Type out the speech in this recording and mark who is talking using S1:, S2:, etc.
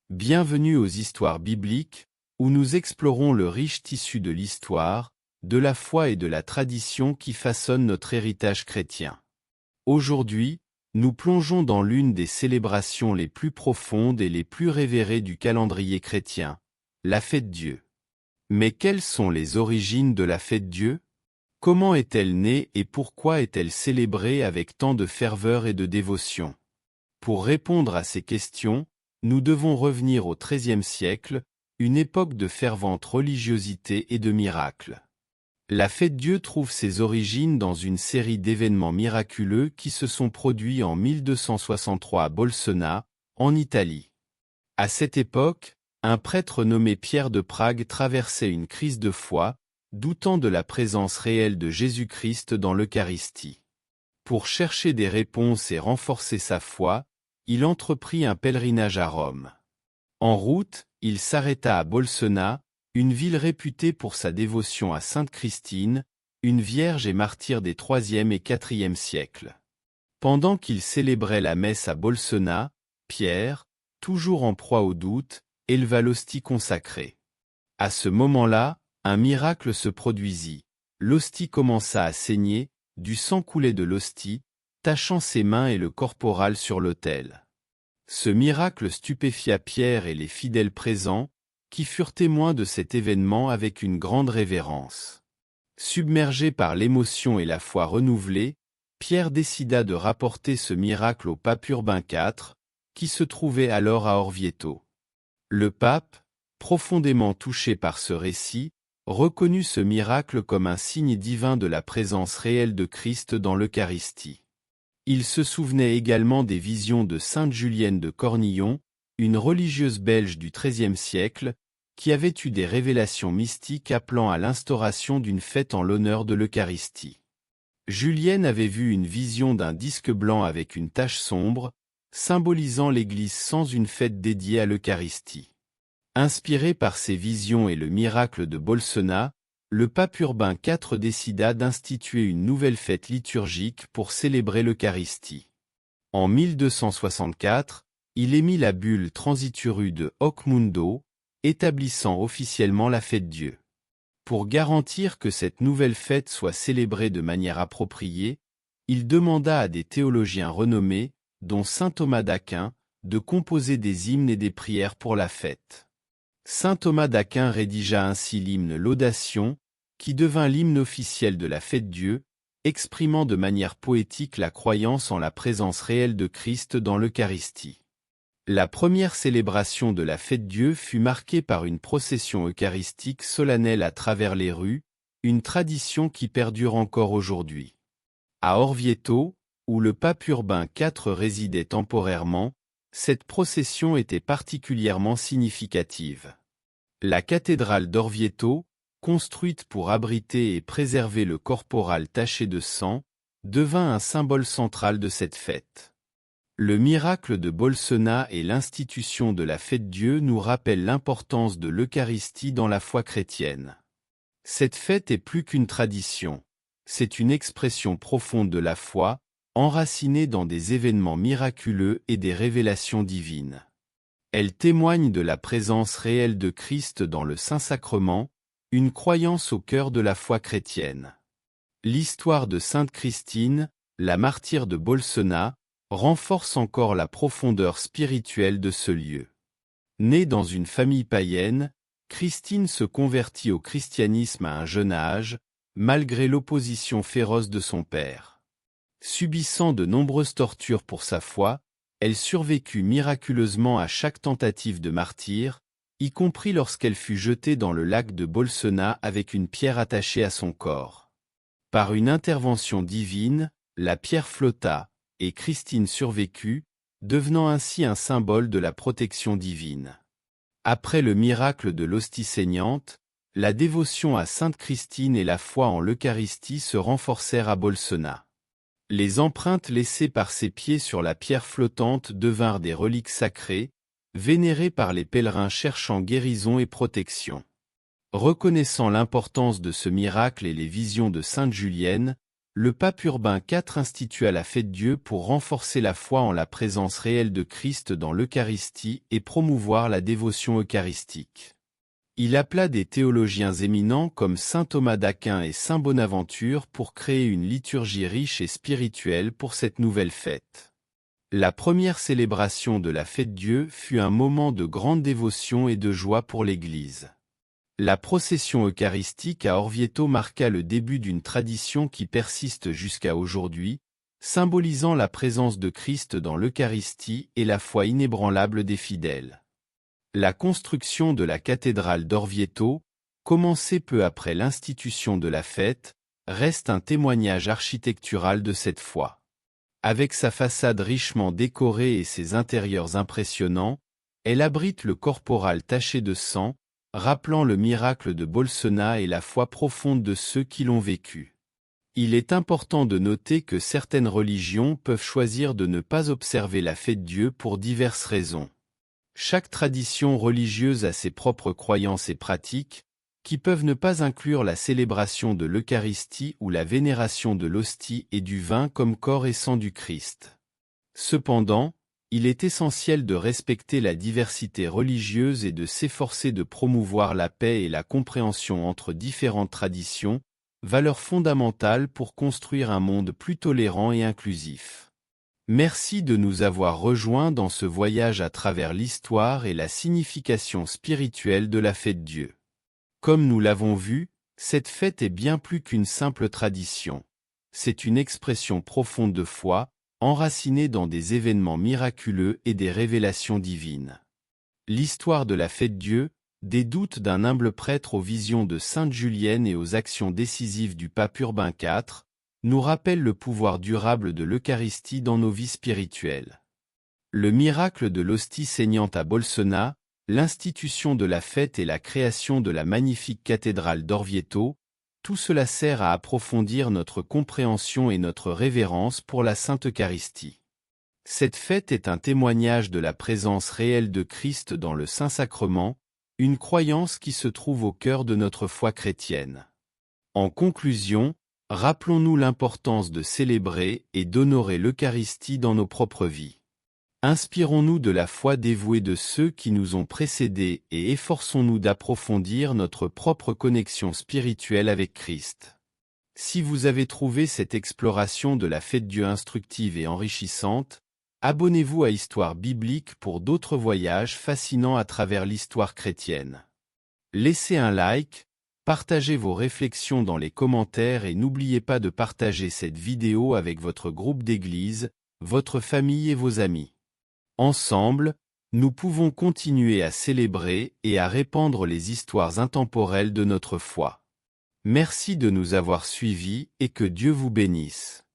S1: Bienvenue aux histoires bibliques, où nous explorons le riche tissu de l'histoire, de la foi et de la tradition qui façonnent notre héritage chrétien. Aujourd'hui, nous plongeons dans l'une des célébrations les plus profondes et les plus révérées du calendrier chrétien, la fête Dieu. Mais quelles sont les origines de la fête Dieu? Comment est-elle née et pourquoi est-elle célébrée avec tant de ferveur et de dévotion? Pour répondre à ces questions, nous devons revenir au XIIIe siècle, une époque de fervente religiosité et de miracles. La fête Dieu trouve ses origines dans une série d'événements miraculeux qui se sont produits en 1263 à Bolsena, en Italie. À cette époque, un prêtre nommé Pierre de Prague traversait une crise de foi, doutant de la présence réelle de Jésus-Christ dans l'Eucharistie. Pour chercher des réponses et renforcer sa foi, il entreprit un pèlerinage à Rome. En route, il s'arrêta à Bolsena, une ville réputée pour sa dévotion à Sainte Christine, une vierge et martyre des IIIe et IVe siècles. Pendant qu'il célébrait la messe à Bolsena, Pierre, toujours en proie au doute, éleva l'hostie consacrée. À ce moment-là, un miracle se produisit. L'hostie commença à saigner, du sang coulait de l'hostie, tachant ses mains et le corporal sur l'autel. Ce miracle stupéfia Pierre et les fidèles présents, qui furent témoins de cet événement avec une grande révérence. Submergé par l'émotion et la foi renouvelée, Pierre décida de rapporter ce miracle au pape Urbain IV, qui se trouvait alors à Orvieto. Le pape, profondément touché par ce récit, reconnut ce miracle comme un signe divin de la présence réelle de Christ dans l'Eucharistie. Il se souvenait également des visions de sainte Julienne de Cornillon, une religieuse belge du XIIIe siècle, qui avait eu des révélations mystiques appelant à l'instauration d'une fête en l'honneur de l'Eucharistie. Julienne avait vu une vision d'un disque blanc avec une tache sombre, symbolisant l'Église sans une fête dédiée à l'Eucharistie. Inspiré par ces visions et le miracle de Bolsena, le pape Urbain IV décida d'instituer une nouvelle fête liturgique pour célébrer l'Eucharistie. En 1264, il émit la bulle Transituru de Hoc Mundo, établissant officiellement la fête Dieu. Pour garantir que cette nouvelle fête soit célébrée de manière appropriée, il demanda à des théologiens renommés, dont saint Thomas d'Aquin, de composer des hymnes et des prières pour la fête. Saint Thomas d'Aquin rédigea ainsi l'hymne Laudation, qui devint l'hymne officiel de la fête Dieu, exprimant de manière poétique la croyance en la présence réelle de Christ dans l'Eucharistie. La première célébration de la fête Dieu fut marquée par une procession eucharistique solennelle à travers les rues, une tradition qui perdure encore aujourd'hui. À Orvieto, où le pape Urbain IV résidait temporairement, cette procession était particulièrement significative. La cathédrale d'Orvieto, construite pour abriter et préserver le corporal taché de sang, devint un symbole central de cette fête. Le miracle de Bolsena et l'institution de la fête Dieu nous rappellent l'importance de l'Eucharistie dans la foi chrétienne. Cette fête est plus qu'une tradition, c'est une expression profonde de la foi, enracinée dans des événements miraculeux et des révélations divines. Elle témoigne de la présence réelle de Christ dans le Saint-Sacrement, une croyance au cœur de la foi chrétienne. L'histoire de Sainte Christine, la martyre de Bolsena, renforce encore la profondeur spirituelle de ce lieu. Née dans une famille païenne, Christine se convertit au christianisme à un jeune âge, malgré l'opposition féroce de son père. Subissant de nombreuses tortures pour sa foi, elle survécut miraculeusement à chaque tentative de martyre, y compris lorsqu'elle fut jetée dans le lac de Bolsena avec une pierre attachée à son corps. Par une intervention divine, la pierre flotta, et Christine survécut, devenant ainsi un symbole de la protection divine. Après le miracle de l'hostie saignante, la dévotion à Sainte Christine et la foi en l'Eucharistie se renforcèrent à Bolsena. Les empreintes laissées par ses pieds sur la pierre flottante devinrent des reliques sacrées, vénérées par les pèlerins cherchant guérison et protection. Reconnaissant l'importance de ce miracle et les visions de Sainte Julienne, le pape Urbain IV institua la fête Dieu pour renforcer la foi en la présence réelle de Christ dans l'Eucharistie et promouvoir la dévotion eucharistique. Il appela des théologiens éminents comme saint Thomas d'Aquin et saint Bonaventure pour créer une liturgie riche et spirituelle pour cette nouvelle fête. La première célébration de la fête Dieu fut un moment de grande dévotion et de joie pour l'Église. La procession eucharistique à Orvieto marqua le début d'une tradition qui persiste jusqu'à aujourd'hui, symbolisant la présence de Christ dans l'Eucharistie et la foi inébranlable des fidèles. La construction de la cathédrale d'Orvieto, commencée peu après l'institution de la fête, reste un témoignage architectural de cette foi. Avec sa façade richement décorée et ses intérieurs impressionnants, elle abrite le corporal taché de sang, rappelant le miracle de Bolsena et la foi profonde de ceux qui l'ont vécu. Il est important de noter que certaines religions peuvent choisir de ne pas observer la fête Dieu pour diverses raisons. Chaque tradition religieuse a ses propres croyances et pratiques, qui peuvent ne pas inclure la célébration de l'Eucharistie ou la vénération de l'hostie et du vin comme corps et sang du Christ. Cependant, il est essentiel de respecter la diversité religieuse et de s'efforcer de promouvoir la paix et la compréhension entre différentes traditions, valeurs fondamentales pour construire un monde plus tolérant et inclusif. Merci de nous avoir rejoints dans ce voyage à travers l'histoire et la signification spirituelle de la fête Dieu. Comme nous l'avons vu, cette fête est bien plus qu'une simple tradition. C'est une expression profonde de foi, enracinée dans des événements miraculeux et des révélations divines. L'histoire de la fête Dieu, des doutes d'un humble prêtre aux visions de Sainte Julienne et aux actions décisives du pape Urbain IV, nous rappelle le pouvoir durable de l'Eucharistie dans nos vies spirituelles. Le miracle de l'hostie saignante à Bolsena, l'institution de la fête et la création de la magnifique cathédrale d'Orvieto, tout cela sert à approfondir notre compréhension et notre révérence pour la Sainte Eucharistie. Cette fête est un témoignage de la présence réelle de Christ dans le Saint-Sacrement, une croyance qui se trouve au cœur de notre foi chrétienne. En conclusion, rappelons-nous l'importance de célébrer et d'honorer l'Eucharistie dans nos propres vies. Inspirons-nous de la foi dévouée de ceux qui nous ont précédés et efforçons-nous d'approfondir notre propre connexion spirituelle avec Christ. Si vous avez trouvé cette exploration de la fête Dieu instructive et enrichissante, abonnez-vous à Histoire biblique pour d'autres voyages fascinants à travers l'histoire chrétienne. Laissez un like, partagez vos réflexions dans les commentaires et n'oubliez pas de partager cette vidéo avec votre groupe d'église, votre famille et vos amis. Ensemble, nous pouvons continuer à célébrer et à répandre les histoires intemporelles de notre foi. Merci de nous avoir suivis et que Dieu vous bénisse.